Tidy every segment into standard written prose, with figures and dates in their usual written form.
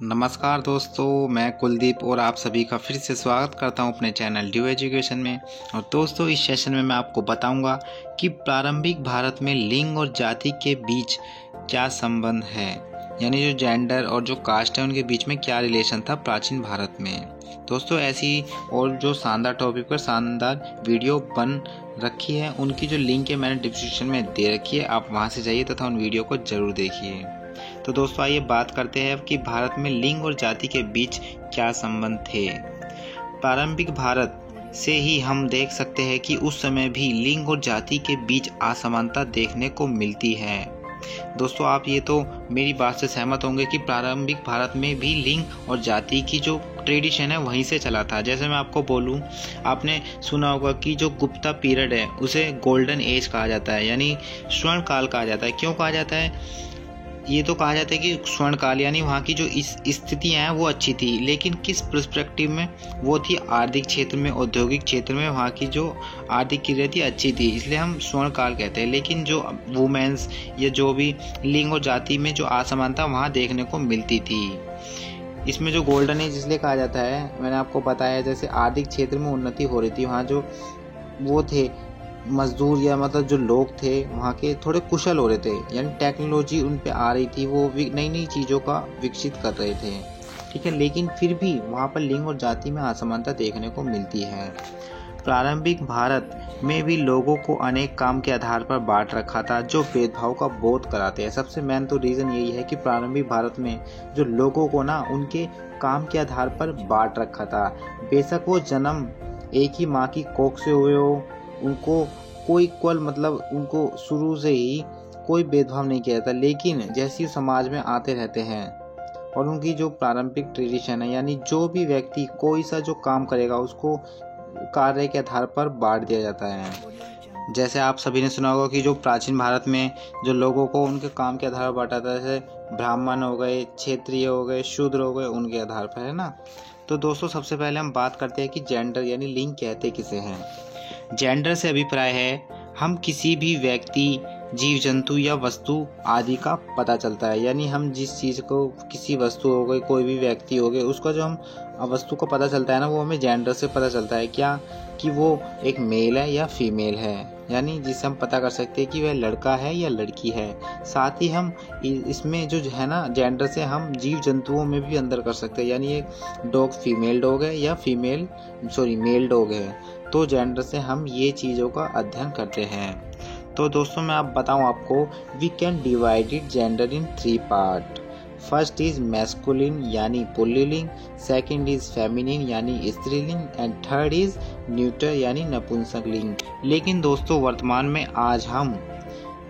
नमस्कार दोस्तों, मैं कुलदीप और आप सभी का फिर से स्वागत करता हूं अपने चैनल ड्यू एजुकेशन में। और दोस्तों, इस सेशन में मैं आपको बताऊंगा कि प्रारंभिक भारत में लिंग और जाति के बीच क्या संबंध है, यानी जो जेंडर और जो कास्ट है उनके बीच में क्या रिलेशन था प्राचीन भारत में। दोस्तों, ऐसी और जो शानदार टॉपिक पर शानदार वीडियो बन रखी है उनकी जो लिंक है मैंने डिस्क्रिप्शन में दे रखी है, आप वहां से जाइए तथा उन वीडियो को जरूर देखिए। तो दोस्तों, आइए बात करते हैं कि भारत में लिंग और जाति के बीच क्या संबंध थे। प्रारंभिक भारत से ही हम देख सकते हैं कि उस समय भी लिंग और जाति के बीच असमानता देखने को मिलती है। दोस्तों, आप ये तो मेरी बात से सहमत होंगे कि प्रारंभिक भारत में भी लिंग और जाति की जो ट्रेडिशन है वहीं से चला था। जैसे मैं आपको बोलूं, आपने सुना होगा कि जो गुप्ता पीरियड है उसे गोल्डन एज कहा जाता है, यानी स्वर्ण काल कहा जाता है। क्यों कहा जाता है? ये तो कहा जाता है कि स्वर्ण काल यानी वहाँ की जो इस स्थितियाँ हैं वो अच्छी थी, लेकिन किस पर्सपेक्टिव में? वो थी आर्थिक क्षेत्र में, औद्योगिक क्षेत्र में वहाँ की जो आर्थिक क्रिया थी अच्छी थी, इसलिए हम स्वर्ण काल कहते हैं। लेकिन जो वुमेन्स या जो भी लिंग और जाति में जो असमानता वहाँ देखने को मिलती थी, इसमें जो गोल्डन एज इसलिए कहा जाता है, मैंने आपको बताया जैसे आर्थिक क्षेत्र में उन्नति हो रही थी, वहाँ जो वो थे मजदूर या मतलब जो लोग थे वहाँ के थोड़े कुशल हो रहे थे, यानी टेक्नोलॉजी उन पे आ रही थी, वो नई नई चीज़ों का विकसित कर रहे थे, ठीक है। लेकिन फिर भी वहाँ पर लिंग और जाति में असमानता देखने को मिलती है। प्रारंभिक भारत में भी लोगों को अनेक काम के आधार पर बांट रखा था जो भेदभाव का बोध कराते हैं। सबसे मेन तो रीज़न यही है कि प्रारंभिक भारत में जो लोगों को ना उनके काम के आधार पर बांट रखा था। बेशक वो जन्म एक ही माँ की कोख से हुए हो, उनको कोई इक्वल मतलब उनको शुरू से ही कोई भेदभाव नहीं किया जाता, लेकिन जैसे ही समाज में आते रहते हैं और उनकी जो प्रारंभिक ट्रेडिशन है, यानी जो भी व्यक्ति कोई सा जो काम करेगा उसको कार्य के आधार पर बांट दिया जाता है। जैसे आप सभी ने सुना होगा कि जो प्राचीन भारत में जो लोगों को उनके काम के आधार पर बांटा था, जैसे ब्राह्मण हो गए, क्षत्रिय हो गए, शूद्र हो गए, उनके आधार पर, है ना। तो दोस्तों, सबसे पहले हम बात करते हैं कि जेंडर यानी लिंग कहते किसे हैं। जेंडर से अभिप्राय है हम किसी भी व्यक्ति, जीव जंतु या वस्तु आदि का पता चलता है, यानी हम जिस चीज़ को, किसी वस्तु हो गई, कोई भी व्यक्ति हो गए, उसका जो हम वस्तु को पता चलता है ना, वो हमें जेंडर से पता चलता है। क्या कि वो एक मेल है या फीमेल है, यानी जिससे हम पता कर सकते हैं कि वह लड़का है या लड़की है। साथ ही हम इसमें जो है ना जेंडर से हम जीव जंतुओं में भी अंतर कर सकते हैं, यानी एक डॉग फीमेल डॉग है या मेल डॉग है, तो जेंडर से हम ये चीज़ों का अध्ययन करते हैं। तो दोस्तों, मैं आप बताऊं आपको, we can divide it gender in 3 part. First is masculine यानी पुल्लिंग, सेकंड इज फेमिनिन यानी स्त्रीलिंग, एंड थर्ड इज न्यूटर यानी नपुंसकलिंग। लेकिन दोस्तों, वर्तमान में आज हम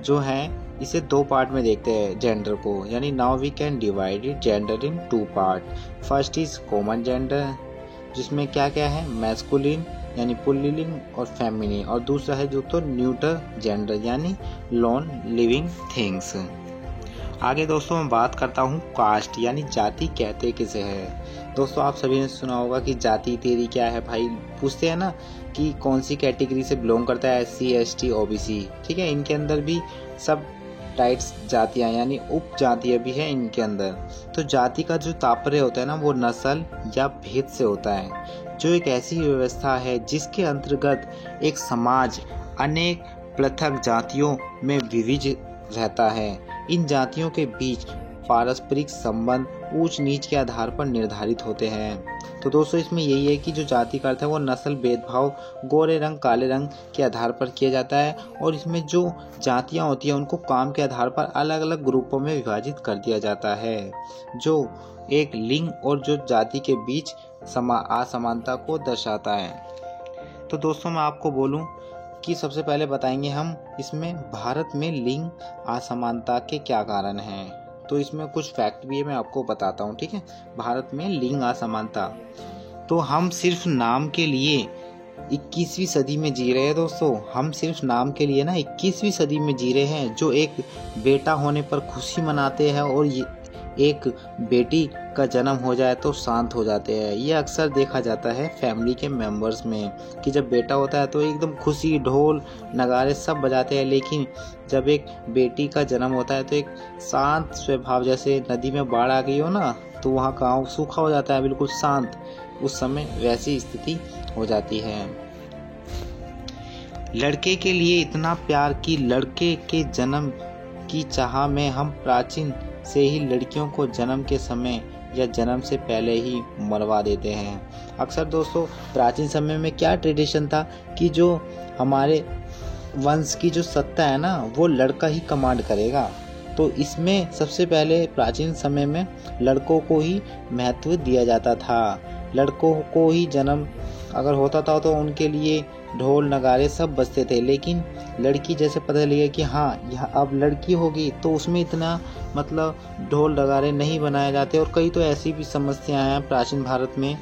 जो है इसे 2 पार्ट में देखते हैं जेंडर को, यानी now we can divide it gender in 2 part. First is common gender, जिसमें क्या क्या है, मैस्कुलिन यानी पुल्लिंग और फेमिनिन, और दूसरा है जो तो न्यूटर जेंडर यानी नॉन लिविंग थिंग्स। आगे दोस्तों मैं बात करता हूँ कास्ट यानी जाति कहते किसे है। दोस्तों, आप सभी ने सुना होगा कि जाति तेरी क्या है भाई, पूछते हैं ना कि कौन सी कैटेगरी से बिलोंग करता है, SC ST OBC, ठीक है। इनके अंदर भी सब टाइप्स जातियाँ यानी उप जातियाँ भी हैं इनके अंदर। तो जाति का जो तात्पर्य होता है ना, वो नस्ल या भेद से होता है, जो एक ऐसी व्यवस्था है जिसके अंतर्गत एक समाज अनेक पृथक जातियों में विभाजित रहता है। इन जातियों के बीच पारस्परिक संबंध ऊंच नीच के आधार पर निर्धारित होते हैं। तो दोस्तों, इसमें यही है कि जो जाति का अर्थ है वो नस्ल भेदभाव गोरे रंग काले रंग के आधार पर किया जाता है, और इसमें जो जातियां होती हैं उनको काम के आधार पर अलग अलग ग्रुपों में विभाजित कर दिया जाता है, जो एक लिंग और जो जाति के बीच असमानता को दर्शाता है। तो दोस्तों, मैं आपको बोलूं कि सबसे पहले बताएंगे हम इसमें भारत में लिंग असमानता के क्या कारण हैं। तो इसमें कुछ फैक्ट भी है, मैं आपको बताता हूँ, ठीक है। भारत में लिंग असमानता, तो हम सिर्फ नाम के लिए 21वीं सदी में जी रहे हैं। दोस्तों, हम सिर्फ नाम के लिए ना 21वीं सदी में जी रहे हैं, जो एक बेटा होने पर खुशी मनाते हैं और एक बेटी का जन्म हो जाए तो शांत हो जाते हैं। ये अक्सर देखा जाता है फैमिली के मेंबर्स में कि जब बेटा होता है तो एकदम खुशी, ढोल नगाड़े सब बजाते हैं, लेकिन जब एक बेटी का जन्म होता है तो एक शांत स्वभाव, जैसे नदी में बाढ़ आ गई हो ना तो वहाँ गाँव सूखा हो जाता है, बिल्कुल शांत, उस समय वैसी स्थिति हो जाती है। लड़के के लिए इतना प्यार कि लड़के के जन्म की चाह में हम प्राचीन से ही लड़कियों को जन्म के समय या जन्म से पहले ही मरवा देते हैं। अक्सर दोस्तों प्राचीन समय में क्या ट्रेडिशन था कि जो हमारे वंश की जो सत्ता है ना वो लड़का ही कमांड करेगा, तो इसमें सबसे पहले प्राचीन समय में लड़कों को ही महत्व दिया जाता था। लड़कों को ही जन्म अगर होता था तो उनके लिए ढोल नगाड़े सब बजते थे, लेकिन लड़की जैसे पता लगा कि हाँ यह अब लड़की होगी तो उसमें इतना मतलब ढोल नगाड़े नहीं बनाए जाते। और कई तो ऐसी भी समस्याएं हैं प्राचीन भारत में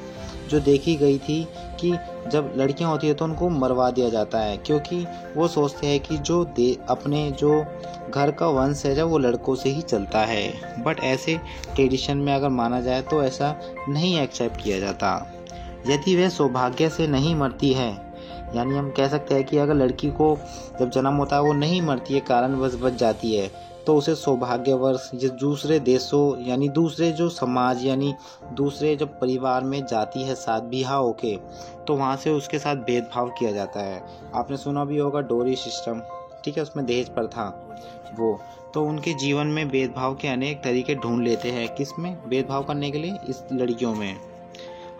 जो देखी गई थी कि जब लड़कियां होती है तो उनको मरवा दिया जाता है, क्योंकि वो सोचते हैं कि जो अपने जो घर का वंश है जब वो लड़कों से ही चलता है। बट ऐसे ट्रेडिशन में अगर माना जाए तो ऐसा नहीं एक्सेप्ट किया जाता। यदि वह सौभाग्य से नहीं मरती है, यानी हम कह सकते हैं कि अगर लड़की को जब जन्म होता है वो नहीं मरती है, कारणवश बच जाती है, तो उसे सौभाग्यवश या दूसरे देशों यानी दूसरे जो समाज यानी दूसरे जब परिवार में जाती है साथ बिहा होके, तो वहाँ से उसके साथ भेदभाव किया जाता है। आपने सुना भी होगा डोरी सिस्टम, ठीक है, उसमें दहेज प्रथा वो, तो उनके जीवन में भेदभाव के अनेक तरीके ढूंढ लेते हैं। किस में भेदभाव करने के लिए? इस लड़कियों में।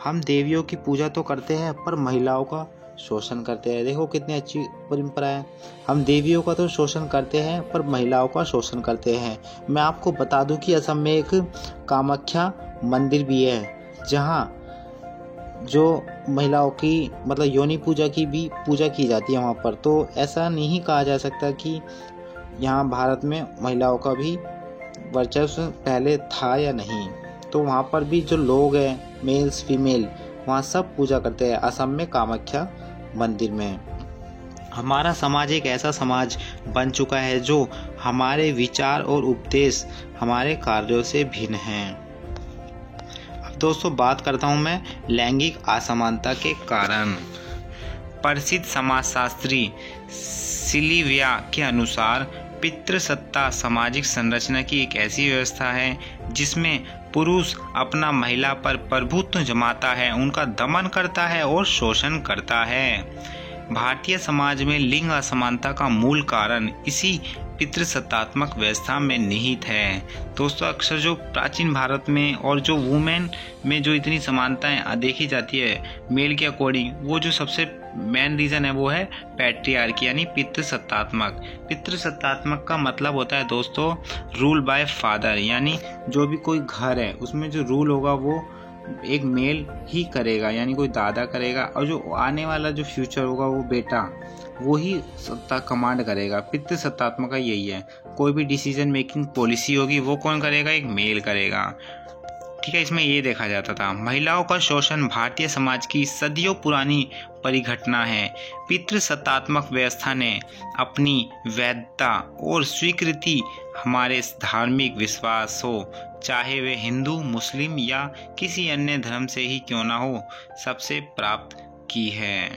हम देवियों की पूजा तो करते हैं पर महिलाओं का शोषण करते हैं। देखो कितनी अच्छी परंपरा है। हम देवियों का तो शोषण करते हैं पर महिलाओं का शोषण करते हैं। मैं आपको बता दूं कि असम में एक कामाख्या मंदिर भी है जहां जो महिलाओं की मतलब योनि पूजा की भी पूजा की जाती है वहां पर। तो ऐसा नहीं कहा जा सकता कि यहाँ भारत में महिलाओं का भी वर्चस्व पहले था या नहीं। तो वहाँ पर भी जो लोग हैं मेल्स फीमेल वहाँ सब पूजा करते हैं असम में कामाख्या मंदिर में। हमारा समाज एक ऐसा समाज बन चुका है जो हमारे विचार और उपदेश हमारे कार्यों से भिन्न हैं। अब दोस्तों बात करता हूँ मैं लैंगिक असमानता के कारण। प्रसिद्ध समाजशास्त्री सिल्विया के अनुसार पितृसत्ता सामाजिक संरचना की एक ऐसी व्यवस्था है जिसमें पुरुष अपना महिला पर प्रभुत्व जमाता है, उनका दमन करता है और शोषण करता है। भारतीय समाज में लिंग असमानता का मूल कारण इसी पितृसत्तात्मक व्यवस्था में निहित है। दोस्तों अक्सर जो प्राचीन भारत में और जो वुमेन में जो इतनी समानताएं देखी जाती है मेल के अकॉर्डिंग, वो जो सबसे मेन रीजन है वो है पैट्रियार्की यानी पितृसत्तात्मक। पितृसत्तात्मक का मतलब होता है दोस्तों रूल बाय फादर, यानी जो भी कोई घर है उसमें जो रूल होगा वो एक मेल ही करेगा, यानी कोई दादा करेगा, और जो आने वाला जो फ्यूचर होगा वो बेटा वो ही सत्ता कमांड करेगा। पितृसत्तात्मक का यही है। कोई भी डिसीजन मेकिंग पॉलिसी होगी वो कौन करेगा? एक मेल करेगा, ठीक है। इसमें ये देखा जाता था। महिलाओं का शोषण भारतीय समाज की सदियों पुरानी परिघटना है। पितृसत्तात्मक व्यवस्था ने अपनी वैधता और स्वीकृति हमारे धार्मिक विश्वास हो, चाहे वे हिंदू, मुस्लिम या किसी अन्य धर्म से ही क्यों ना हो, सबसे प्राप्त की है।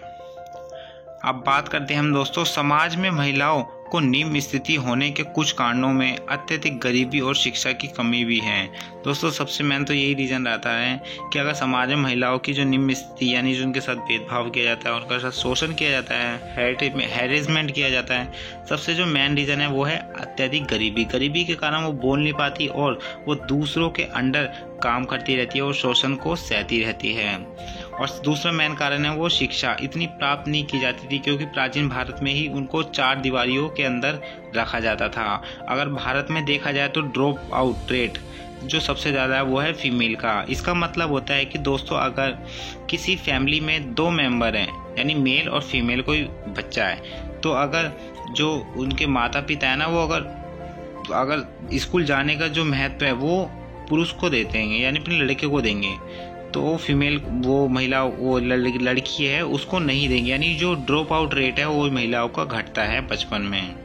अब बात करते हैं हम दोस्तों समाज में महिलाओं को निम्न स्थिति होने के कुछ कारणों में अत्यधिक गरीबी और शिक्षा की कमी भी है। दोस्तों सबसे मेन तो यही रीज़न रहता है कि अगर समाज में महिलाओं की जो निम्न स्थिति यानी जो उनके साथ भेदभाव किया जाता है, उनका साथ शोषण किया जाता है, हैरेसमेंट किया जाता है, सबसे जो मेन रीज़न है वो है अत्यधिक गरीबी। गरीबी के कारण वो बोल नहीं पाती और वो दूसरों के अंडर काम करती रहती है और शोषण को सहती रहती है। और दूसरा मेन कारण है वो शिक्षा इतनी प्राप्त नहीं की जाती थी क्योंकि प्राचीन भारत में ही उनको 4 दीवारियों के अंदर रखा जाता था। अगर भारत में देखा जाए तो ड्रॉप आउट रेट जो सबसे ज़्यादा है वो है फीमेल का। इसका मतलब होता है कि दोस्तों अगर किसी फैमिली में 2 मेंबर हैं यानी मेल और फीमेल कोई बच्चा है, तो अगर जो उनके माता पिता है ना वो अगर स्कूल जाने का जो महत्व है वो पुरुष को देते हैं यानी अपने लड़के को देंगे, तो फीमेल वो महिला वो लड़की है उसको नहीं देंगे, यानी जो ड्रॉप आउट रेट है वो महिलाओं का घटता है बचपन में।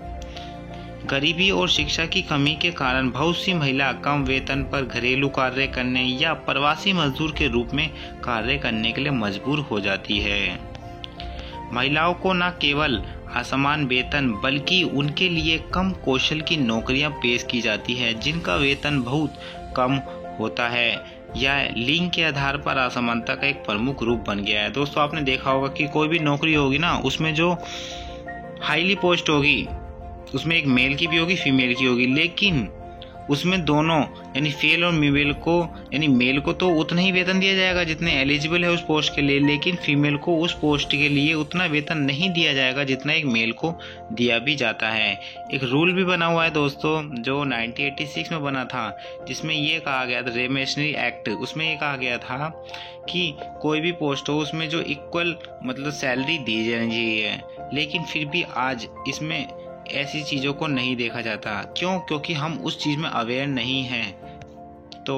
गरीबी और शिक्षा की कमी के कारण बहुत सी महिला कम वेतन पर घरेलू कार्य करने या प्रवासी मजदूर के रूप में कार्य करने के लिए मजबूर हो जाती है। महिलाओं को न केवल असमान वेतन बल्कि उनके लिए कम कौशल की नौकरियां पेश की जाती है जिनका वेतन बहुत कम होता है। यह लिंग के आधार पर असमानता का एक प्रमुख रूप बन गया है। दोस्तों, आपने देखा होगा कि कोई भी नौकरी होगी ना, उसमें जो हाईली पोस्ट होगी उसमें एक मेल की भी होगी, फीमेल की होगी, लेकिन उसमें दोनों यानी फेल और फीमेल को, यानी मेल को तो उतना ही वेतन दिया जाएगा जितने एलिजिबल है उस पोस्ट के लिए, लेकिन फीमेल को उस पोस्ट के लिए उतना वेतन नहीं दिया जाएगा जितना एक मेल को दिया भी जाता है। एक रूल भी बना हुआ है दोस्तों जो 1986 में बना था, जिसमें ये कहा गया था, रेमेशनरी एक्ट, उसमें ये कहा गया था कि कोई भी पोस्ट हो उसमें जो इक्वल मतलब सैलरी दी जानी चाहिए, लेकिन फिर भी आज इसमें ऐसी चीज़ों को नहीं देखा जाता। क्यों? क्योंकि हम उस चीज़ में अवेयर नहीं हैं। तो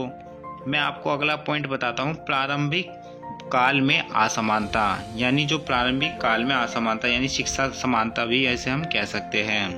मैं आपको अगला पॉइंट बताता हूँ, प्रारंभिक काल में असमानता, यानी जो प्रारंभिक काल में असमानता यानी शिक्षा समानता भी ऐसे हम कह सकते हैं।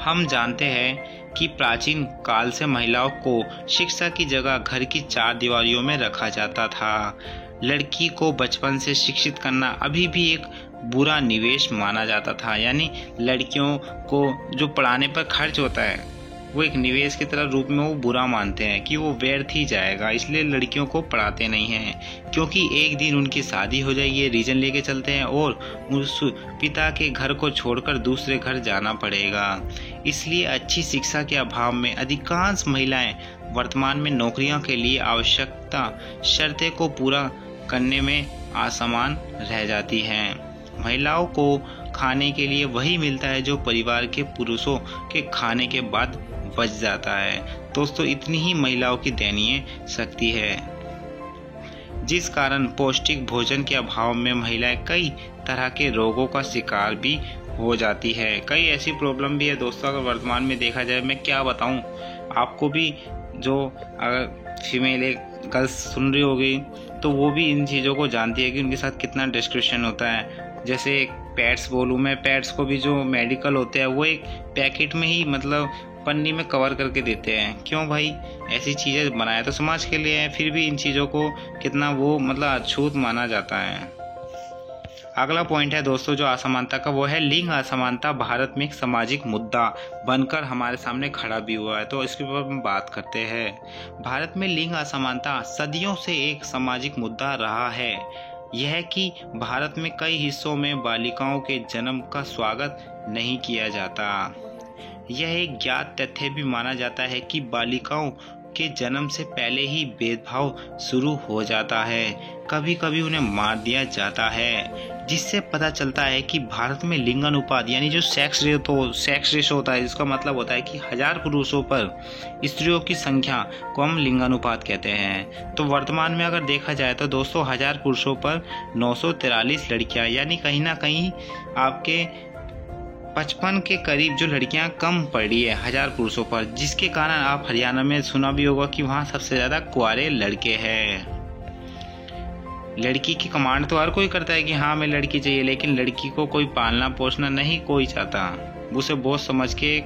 हम जानते हैं कि प्राचीन काल से महिलाओं को शिक्षा की जगह घर की चार दीवारियों में रखा जाता था। लड़की को बचपन से शिक्षित करना अभी भी एक बुरा निवेश माना जाता था, यानी लड़कियों को जो पढ़ाने पर खर्च होता है वो एक निवेश की तरह रूप में वो बुरा मानते हैं कि वो व्यर्थ ही जाएगा, इसलिए लड़कियों को पढ़ाते नहीं हैं, क्योंकि एक दिन उनकी शादी हो जाएगी, ये रीजन लेके चलते हैं, और उस पिता के घर को छोड़कर दूसरे घर जाना पड़ेगा। इसलिए अच्छी शिक्षा के अभाव में अधिकांश महिलाएं वर्तमान में नौकरियों के लिए आवश्यकता शर्तें को पूरा करने में असमान रह जाती हैं। महिलाओं को खाने के लिए वही मिलता है जो परिवार के पुरुषों के खाने के बाद बच जाता है। दोस्तों, इतनी ही महिलाओं की दयनीय शक्ति है, जिस कारण पौष्टिक भोजन के अभाव में महिलाएं कई तरह के रोगों का शिकार भी हो जाती है। कई ऐसी प्रॉब्लम भी है दोस्तों, अगर वर्तमान में देखा जाए, मैं क्या बताऊं आपको भी, जो अगर फीमेल एक गर्ल्स सुन रही होगी तो वो भी इन चीज़ों को जानती है कि उनके साथ कितना डिस्क्रिप्शन होता है। जैसे एक पैड्स बोलूँ मैं, पैड्स को भी जो मेडिकल होते हैं वो एक पैकेट में ही मतलब पन्नी में कवर करके देते हैं। क्यों भाई? ऐसी चीज़ें बनाया तो समाज के लिए है, फिर भी इन चीज़ों को कितना वो मतलब अछूत माना जाता है। अगला पॉइंट है दोस्तों जो असमानता का, वो है लिंग असमानता भारत में एक सामाजिक मुद्दा बनकर हमारे सामने खड़ा भी हुआ है, तो इसके ऊपर हम बात करते हैं। भारत में लिंग असमानता सदियों से एक सामाजिक मुद्दा रहा है। यह कि भारत में कई हिस्सों में बालिकाओं के जन्म का स्वागत नहीं किया जाता। यह एक ज्ञात तथ्य भी माना जाता है कि बालिकाओं के जन्म से पहले ही भेदभाव शुरू हो जाता है, कभी कभी उन्हें मार दिया जाता है, जिससे पता चलता है कि भारत में लिंगानुपात यानी जो सेक्स रेशो होता है, जिसका मतलब होता है कि 1000 पुरुषों पर स्त्रियों की संख्या को हम लिंगानुपात कहते हैं। तो वर्तमान में अगर देखा जाए तो दोस्तों 1000 पुरुषों पर 943 लड़कियां, यानी कहीं ना कहीं आपके 55 के करीब जो लड़कियां कम पड़ रही है 1000 पुरुषों पर, जिसके कारण आप हरियाणा में सुना भी होगा कि वहाँ सबसे ज़्यादा कुंवारे लड़के हैं। लड़की की कमांड तो हर कोई करता है कि हाँ हमें लड़की चाहिए, लेकिन लड़की को कोई पालना पोसना नहीं कोई चाहता, उसे बोझ समझ के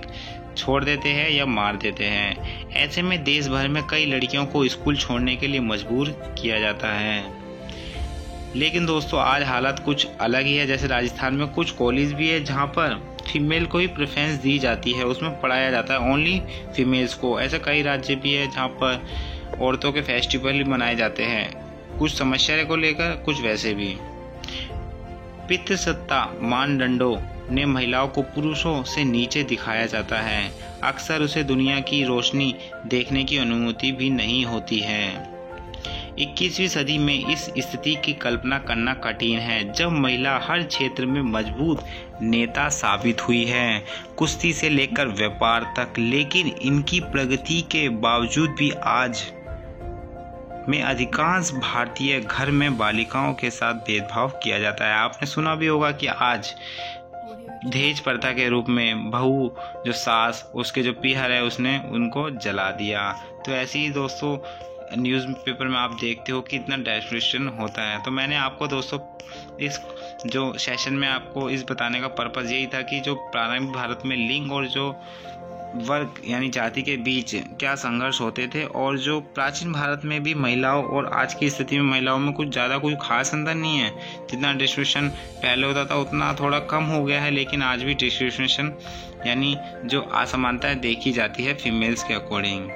छोड़ देते हैं या मार देते हैं। ऐसे में देश भर में कई लड़कियों को स्कूल छोड़ने के लिए मजबूर किया जाता है। लेकिन दोस्तों आज हालत कुछ अलग ही है। जैसे राजस्थान में कुछ कॉलेज भी है जहाँ पर फीमेल को ही प्रेफरेंस दी जाती है, उसमें पढ़ाया जाता है ओनली फीमेल्स को। ऐसे कई राज्य भी है जहाँ पर औरतों के फेस्टिवल भी मनाए जाते हैं, कुछ समस्या को लेकर, कुछ वैसे भी। पितृसत्ता मानदंडों ने महिलाओं को पुरुषों से नीचे दिखाया जाता है। अक्सर उसे दुनिया की रोशनी देखने की अनुमति भी नहीं होती है। 21वीं सदी में इस स्थिति की कल्पना करना कठिन है, जब महिला हर क्षेत्र में मजबूत नेता साबित हुई है, कुश्ती से लेकर व्यापार तक। लेकिन इनकी प्रगति के बावजूद भी आज में अधिकांश भारतीय घर में बालिकाओं के साथ भेदभाव किया जाता है। आपने सुना भी होगा कि आज दहेज प्रथा के रूप में बहू जो सास, उसके जो पीहर है उसने उनको जला दिया। तो ऐसे ही दोस्तों न्यूज़पेपर में आप देखते हो कि इतना डिस्क्रिप्शन होता है। तो मैंने आपको दोस्तों इस जो सेशन में आपको इस बताने का पर्पज़ यही था कि जो प्रारंभिक भारत में लिंग और जो वर्ग यानी जाति के बीच क्या संघर्ष होते थे, और जो प्राचीन भारत में भी महिलाओं और आज की स्थिति में महिलाओं में कुछ ज़्यादा कोई खास अंतर नहीं है। जितना डिस्क्रिप्शन पहले होता था उतना थोड़ा कम हो गया है, लेकिन आज भी डिस्क्रिप्शन यानी जो असमानताएं देखी जाती है फीमेल्स के अकॉर्डिंग।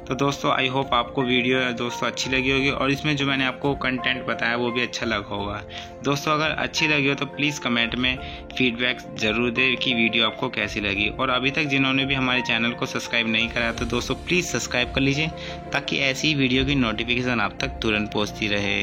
तो दोस्तों आई होप आपको वीडियो दोस्तों अच्छी लगी होगी, और इसमें जो मैंने आपको कंटेंट बताया वो भी अच्छा लगा होगा। दोस्तों अगर अच्छी लगी हो तो प्लीज़ कमेंट में फीडबैक ज़रूर दें कि वीडियो आपको कैसी लगी। और अभी तक जिन्होंने भी हमारे चैनल को सब्सक्राइब नहीं करा तो दोस्तों प्लीज़ सब्सक्राइब कर लीजिए, ताकि ऐसी वीडियो की नोटिफिकेशन आप तक तुरंत पहुँचती रहे।